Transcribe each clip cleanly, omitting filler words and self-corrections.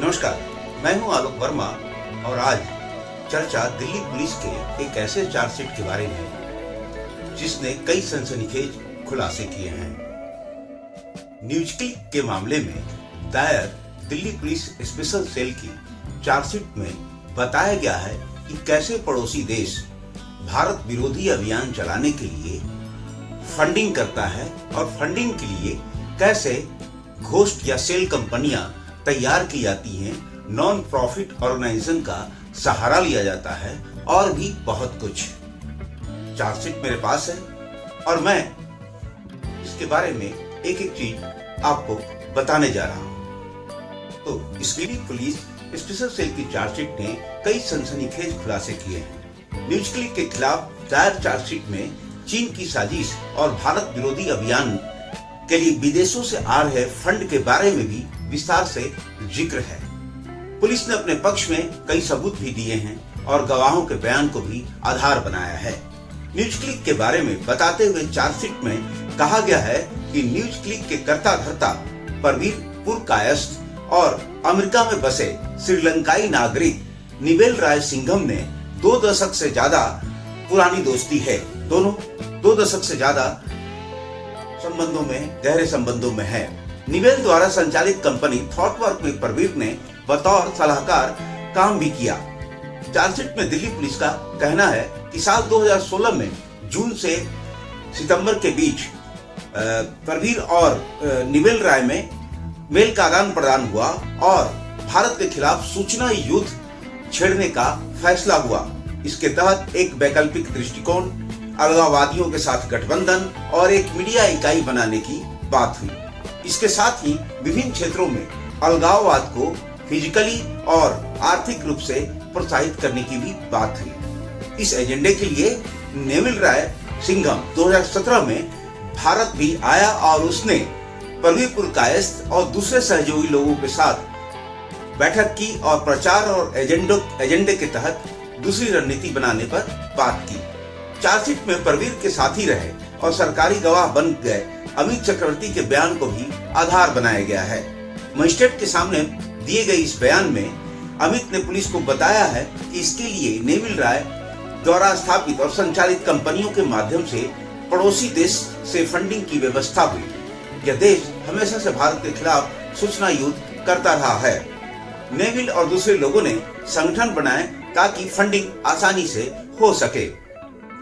नमस्कार, मैं हूं आलोक वर्मा और आज चर्चा दिल्ली पुलिस के एक ऐसे चार्जशीट के बारे में जिसने कई सनसनीखेज खुलासे किए हैं। न्यूज क्लिक के मामले में दायर दिल्ली पुलिस स्पेशल सेल की चार्जशीट में बताया गया है कि कैसे पड़ोसी देश भारत विरोधी अभियान चलाने के लिए फंडिंग करता है और फंडिंग के लिए कैसे घोस्ट या सेल कंपनियां तैयार की जाती हैं, नॉन प्रॉफिट ऑर्गेनाइजेशन का सहारा लिया जाता है और भी बहुत कुछ। चार्जशीट मेरे पास है और मैं इसके बारे में एक एक चीज आपको बताने जा रहा हूं। तो दिल्ली पुलिस स्पेशल सेल की चार्जशीट ने कई सनसनीखेज खुलासे किए हैं। न्यूज क्लिक के खिलाफ दायर चार्जशीट में चीन की साजिश और भारत विरोधी अभियान के लिए विदेशों से आ रहे फंड के बारे में भी विस्तार से जिक्र है। पुलिस ने अपने पक्ष में कई सबूत भी दिए हैं और गवाहों के बयान को भी आधार बनाया है। न्यूज क्लिक के बारे में बताते हुए चार्जशीट में कहा गया है कि न्यूज क्लिक के कर्ता धर्ता परवीर पुरकायस्थ और अमेरिका में बसे श्रीलंकाई नागरिक निवेल राय सिंघम ने 2 दशक से ज्यादा पुरानी दोस्ती है। दोनों 2 दशक से ज्यादा संबंधों में, गहरे संबंधों में है। निवेल द्वारा संचालित कंपनी थॉटवर्क में परवीर ने बतौर सलाहकार काम भी किया। चार्जशीट में दिल्ली पुलिस का कहना है कि साल 2016 में जून से सितंबर के बीच परवीर और निवेल राय में मेल का आदान प्रदान हुआ और भारत के खिलाफ सूचना युद्ध छेड़ने का फैसला हुआ। इसके तहत एक वैकल्पिक दृष्टिकोण, अलगाववादियों के साथ गठबंधन और एक मीडिया इकाई बनाने की बात हुई। इसके साथ ही विभिन्न क्षेत्रों में अलगाववाद को फिजिकली और आर्थिक रूप से प्रोत्साहित करने की भी बात हुई। इस एजेंडे के लिए निवेल राय सिंघम 2017 में भारत भी आया और उसने परवीर पुरकायस्थ और दूसरे सहयोगी लोगों के साथ बैठक की और प्रचार और एजेंडे के तहत दूसरी रणनीति बनाने पर बात की। चार्जशीट में परवीर के साथी रहे और सरकारी गवाह बन गए अमित चक्रवर्ती के बयान को भी आधार बनाया गया है। मजिस्ट्रेट के सामने दिए गए इस बयान में अमित ने पुलिस को बताया है कि इसके लिए निवेल राय द्वारा स्थापित और संचालित कंपनियों के माध्यम से पड़ोसी देश से फंडिंग की व्यवस्था हुई। यह देश हमेशा से भारत के खिलाफ सूचना युद्ध करता रहा है। निवेल और दूसरे लोगों ने संगठन बनाए ताकि फंडिंग आसानी से हो सके।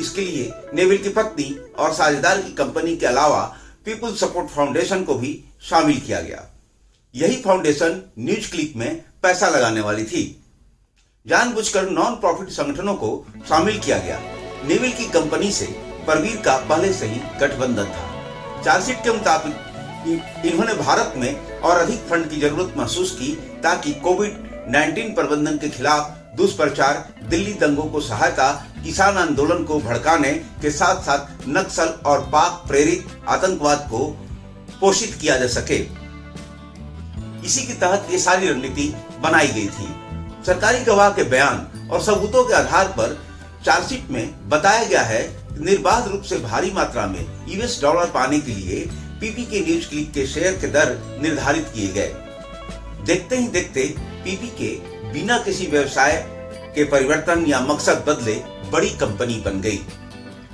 इसके लिए निवेल की पत्नी और साझेदार की कंपनी के अलावा पीपुल्स सपोर्ट फाउंडेशन को भी शामिल किया गया। यही फाउंडेशन न्यूज क्लिक में पैसा लगाने वाली थी। जानबूझकर नॉन प्रॉफिट संगठनों को शामिल किया गया। निवेल की कंपनी से परवीर का पहले से ही गठबंधन था। चार्जशीट के मुताबिक इन्होंने भारत में और अधिक फंड की जरूरत महसूस की ताकि कोविड-19 प्रबंधन के खिलाफ दुष्प्रचार, दिल्ली दंगों को सहायता, किसान आंदोलन को भड़काने के साथ साथ नक्सल और पाक प्रेरित आतंकवाद को पोषित किया जा सके। इसी के तहत ये सारी रणनीति बनाई गई थी। सरकारी गवाह के बयान और सबूतों के आधार पर चार्जशीट में बताया गया है कि निर्बाध रूप से भारी मात्रा में यूएस डॉलर पाने के लिए पीपी के न्यूज क्लिक के शेयर के दर निर्धारित किए गए। देखते ही देखते पीपी के बिना किसी व्यवसाय के परिवर्तन या मकसद बदले बड़ी कंपनी बन गई।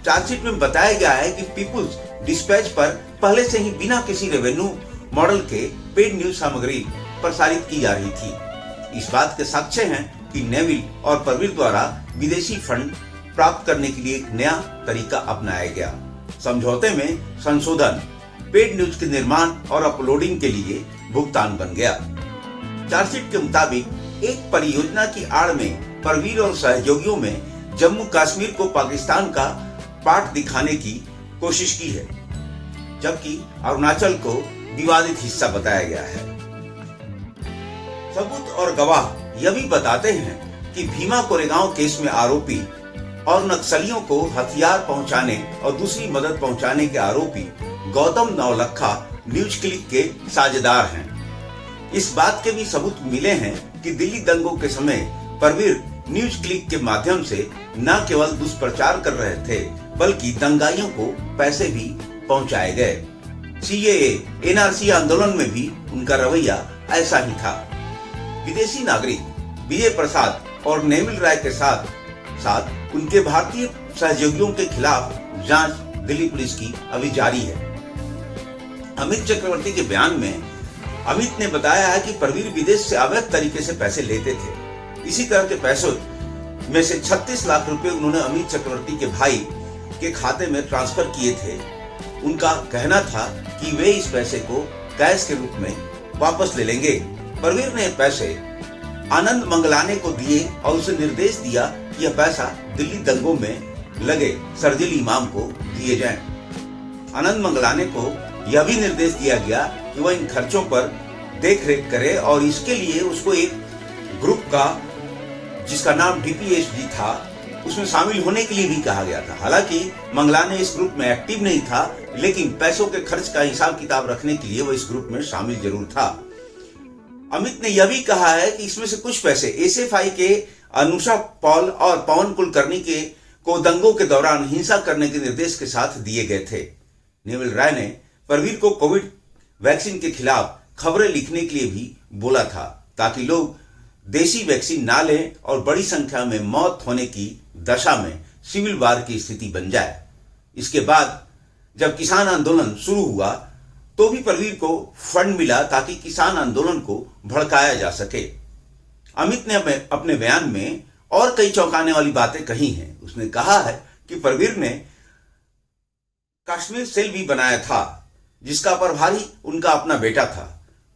चार्जशीट में बताया गया है कि पीपुल्स डिस्पैच पर पहले से ही बिना किसी रेवेन्यू मॉडल के पेड न्यूज सामग्री प्रसारित की जा रही थी। इस बात के साक्ष्य हैं कि निवेल और परवीर द्वारा विदेशी फंड प्राप्त करने के लिए एक नया तरीका अपनाया गया। समझौते में संशोधन, पेड न्यूज के निर्माण और अपलोडिंग के लिए भुगतान बन गया। चार्जशीट के मुताबिक एक परियोजना की आड़ में परवीर और सहयोगियों में जम्मू कश्मीर को पाकिस्तान का पार्ट दिखाने की कोशिश की है, जबकि अरुणाचल को विवादित हिस्सा बताया गया है। सबूत और गवाह यह भी बताते हैं कि भीमा कोरेगांव केस में आरोपी और नक्सलियों को हथियार पहुंचाने और दूसरी मदद पहुंचाने के आरोपी गौतम नवलखा न्यूज क्लिक के साझेदार हैं। इस बात के भी सबूत मिले हैं कि दिल्ली दंगों के समय परवीर न्यूज क्लिक के माध्यम से न केवल दुष्प्रचार कर रहे थे बल्कि दंगाइयों को पैसे भी पहुंचाए गए। सीएए, एनआरसी आंदोलन में भी उनका रवैया ऐसा ही था। विदेशी नागरिक विजय प्रसाद और नेविल राय के साथ साथ उनके भारतीय सहयोगियों के खिलाफ जांच दिल्ली पुलिस की अभी जारी है। अमित चक्रवर्ती के बयान में अमित ने बताया है कि प्रवीर विदेश से अवैध तरीके से पैसे लेते थे। इसी तरह के पैसों में से 36 लाख रुपए उन्होंने अमित चक्रवर्ती के भाई के खाते में ट्रांसफर किए थे। उनका कहना था कि वे इस पैसे को कैश के रूप में वापस ले लेंगे। प्रवीर ने पैसे आनंद मंगलाने को दिए और उसे निर्देश दिया कि यह पैसा दिल्ली दंगों में लगे शरजील इमाम को दिए जाएं। आनंद मंगलाने को यह भी निर्देश दिया गया कि वह इन खर्चों पर देखरेख करे और इसके लिए उसको एक ग्रुप का जिसका नाम DPSG था उसमें शामिल होने के लिए भी कहा गया था। हालांकि मंगलाने इस ग्रुप में एक्टिव नहीं था, लेकिन पैसों के खर्च का हिसाब किताब रखने के लिए वह इस ग्रुप में शामिल जरूर था। अमित ने यह भी कहा है कि इसमें से कुछ पैसे SFI के अनुषा पॉल और पवन कुलकर्णी के को दंगों के दौरान हिंसा करने के निर्देश के साथ दिए गए थे। नेविल राय ने प्रवीर को कोविड वैक्सीन के खिलाफ खबरें लिखने के लिए भी बोला था ताकि लोग देसी वैक्सीन ना लें और बड़ी संख्या में मौत होने की दशा में सिविल वार की स्थिति बन जाए। इसके बाद जब किसान आंदोलन शुरू हुआ तो भी प्रवीर को फंड मिला ताकि किसान आंदोलन को भड़काया जा सके। अमित ने अपने बयान में और कई चौंकाने वाली बातें कही हैं। उसने कहा है कि प्रवीर ने कश्मीर सेल भी बनाया था जिसका प्रभारी उनका अपना बेटा था।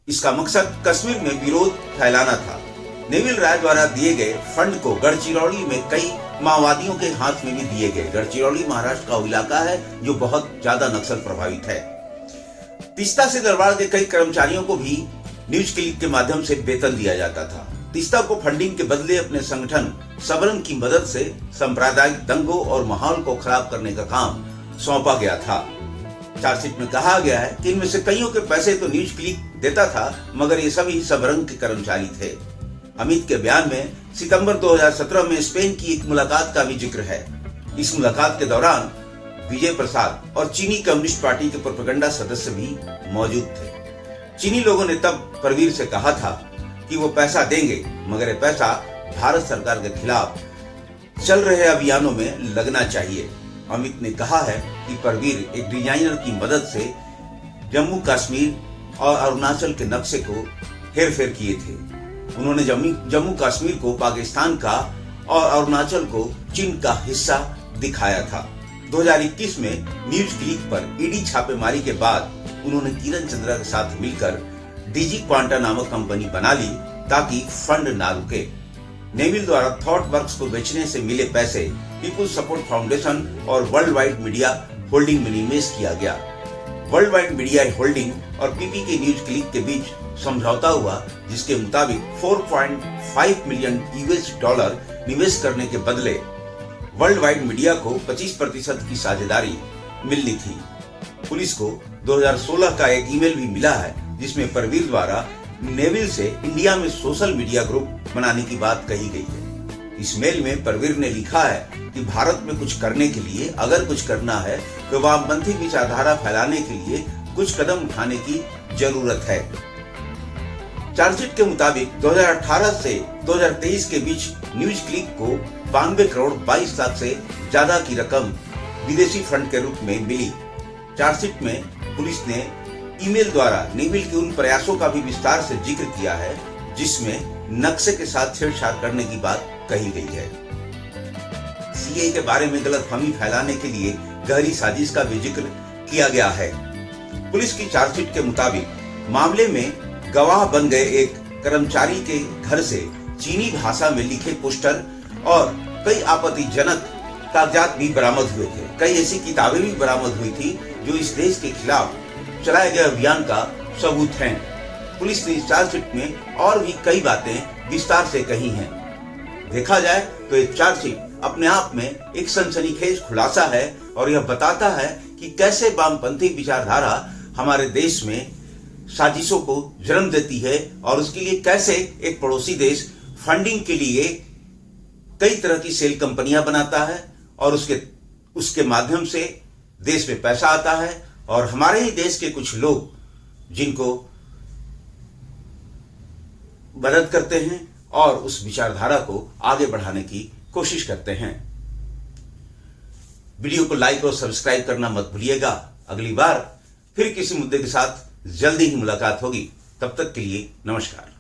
इसका मकसद कश्मीर में विरोध फैलाना था। नेविल राय द्वारा दिए गए फंड को गढ़चिरौली में कई माओवादियों के हाथ में भी दिए गए। गढ़चिरौली महाराष्ट्र का इलाका है जो बहुत ज्यादा नक्सल प्रभावित है। तीस्ता से दरबार के कई कर्मचारियों को भी न्यूज क्लिक के माध्यम से वेतन दिया जाता था। तीस्ता को फंडिंग के बदले अपने संगठन सबरंग की मदद से सांप्रदायिक दंगों और माहौल को खराब करने का काम सौंपा गया था। चार्जशीट में कहा गया है कि इनमें से कईयों के पैसे तो न्यूज क्लिक देता था, मगर ये सभी सबरंग के कर्मचारी थे। अमित के बयान में सितंबर 2017 में स्पेन की एक मुलाकात का भी जिक्र है। इस मुलाकात के दौरान विजय प्रसाद और चीनी कम्युनिस्ट पार्टी के प्रोपेगेंडा सदस्य भी मौजूद थे। चीनी लोगों ने तब प्रवीर से कहा था कि वो पैसा देंगे, मगर ये पैसा भारत सरकार के खिलाफ चल रहे अभियानों में लगना चाहिए। अमित ने कहा है कि प्रवीर एक डिजाइनर की मदद से जम्मू कश्मीर और अरुणाचल के नक्शे को हेरफेर किए थे। उन्होंने जम्मू कश्मीर को पाकिस्तान का और अरुणाचल को चीन का हिस्सा दिखाया था। 2021 में न्यूज क्लिक पर ईडी छापेमारी के बाद उन्होंने किरण चंद्रा के साथ मिलकर डीजी क्वांटा नामक कंपनी बना ली ताकि फंड ना रुके। नेविल द्वारा थॉट वर्क्स को बेचने से मिले पैसे पीपुल्स सपोर्ट फाउंडेशन और वर्ल्ड वाइड मीडिया होल्डिंग में निवेश किया गया। वर्ल्ड वाइड मीडिया होल्डिंग और पीपीके न्यूज क्लिक के बीच समझौता हुआ, जिसके मुताबिक 4.5 मिलियन $US निवेश करने के बदले वर्ल्ड वाइड मीडिया को 25% की साझेदारी मिलनी थी। पुलिस को 2016 का एक ईमेल भी मिला है जिसमें प्रवीर द्वारा नेविल से इंडिया में सोशल मीडिया ग्रुप बनाने की बात कही गई है। इस मेल में प्रवीर ने लिखा है कि भारत में कुछ करने के लिए अगर कुछ करना है तो वामपंथी विचारधारा फैलाने के लिए कुछ कदम उठाने की जरूरत है। चार्जशीट के मुताबिक 2018 से 2023 के बीच न्यूज क्लिक को 92 करोड़ 22 लाख से ज्यादा की रकम विदेशी फंड के रूप में मिली। चार्जशीट में पुलिस ने ईमेल द्वारा नेविल के उन प्रयासों का भी विस्तार से जिक्र किया है जिसमें नक्शे के साथ छेड़छाड़ करने की बात कही गई है। सीए के बारे में गलतफहमी फैलाने के लिए गहरी साजिश का भी जिक्र किया गया है। पुलिस की चार्जशीट के मुताबिक मामले में गवाह बन गए एक कर्मचारी के घर से चीनी भाषा में लिखे पोस्टर और कई आपत्तिजनक कागजात भी बरामद हुए थे। कई ऐसी किताबें भी बरामद हुई थी जो इस देश के खिलाफ चलाए गए अभियान का सबूत हैं। पुलिस ने इस चार्जशीट में और भी कई बातें विस्तार से कही हैं। देखा जाए तो ये चार्जशीट अपने आप में एक सनसनीखेज खुलासा है और यह बताता है कि कैसे वामपंथी विचारधारा हमारे देश में साजिशों को जन्म देती है और उसके लिए कैसे एक पड़ोसी देश फंडिंग के लिए कई तरह की सेल कंपनियां बनाता है और उसके माध्यम से देश में पैसा आता है और हमारे ही देश के कुछ लोग जिनको मदद करते हैं और उस विचारधारा को आगे बढ़ाने की कोशिश करते हैं। वीडियो को लाइक और सब्सक्राइब करना मत भूलिएगा। अगली बार फिर किसी मुद्दे के साथ जल्दी ही मुलाकात होगी। तब तक के लिए नमस्कार।